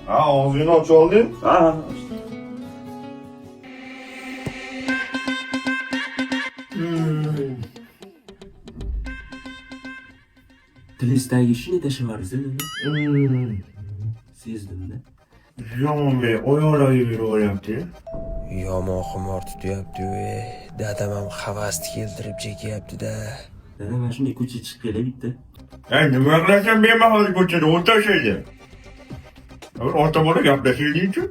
Ha, og'zingni och olding? Ha. Tilizdagi shuni tashavarsin. Sezdimda. Yomonbek oyoqlarga yuraveryapti. Yomon xumor tutyapti. Dadam ham havasni keltirib chekyapti-da. Dada mana shunday ko'chaga chiqib kelay bitta. Nima qilasan bemahal ko'chada o'tirishaydi? Ota bola gaplashaylik-ku.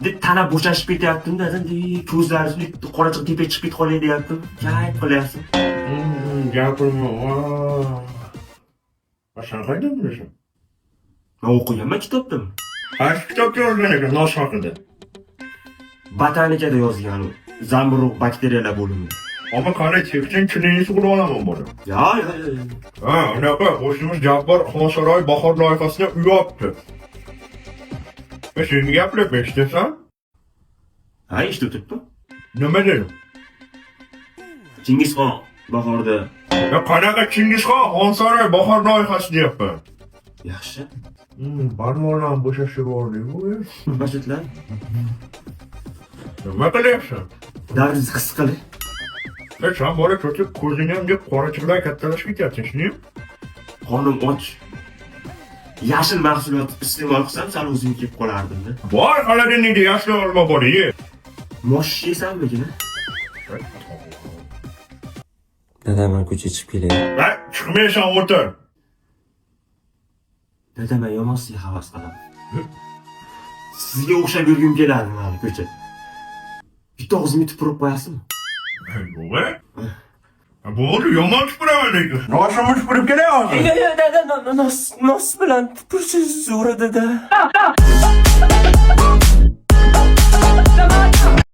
Deb tana bo'shashib ketyaptim-da, ko'zlaringiz qorachiq tepaga chiqib ketib qolay deyaptim. Kayf qilyapsiz. Gapirma. Sen qayerdan bilasan? Men o'qiganman kitobdami? Qaysi kitobda yozgan ekan nosh haqida? Botanikada yozgan u. Zamburug' bakteriyalar bo'limi. Ama qanday cheksin chiningiz qilib olaman buni. Ya. Ha, unaqa o'zimiz Jabbor Xonsaroy bahor loyihasini uyapti. Sen gaplab eshitasan? Ha, eshitib turibman. Nima dedim? Chingizxon bahorda. Ya qanaqa Chingizxon Xonsaroy bahor loyihasi deyapman. Yaxshi. Barmoqlarim bo'shashib yubordi-ku. Bashitlar. Nima qilyapsan? Darzingizni his qiling. Sen bola cho'chib ko'zingni ham deb qorachiqlar kattalashib ketyapsan, shuni? Qornim och. Yashil mahsulot iste'mol qilsam, sal o'zim kelib qolardim-da. Voy, xolodilnikda yashil olma bor, ye. Mosh yeysanmigina? Dadam ham ko'chaga chiqib kelay. Va chiqmaysan, o'tir. Dada, men yomon sizga havas qilaman. Sizga o'xshab yurgim keladi mana ko'cha. Bitta og'zimni tupurib qo'yasizmi? Bo'g'e? Bo'g'e yomon tupuraman lekin. Noshimni tupurib kelyapsan. Dada, nos bilan tupursiz zo'ra dada.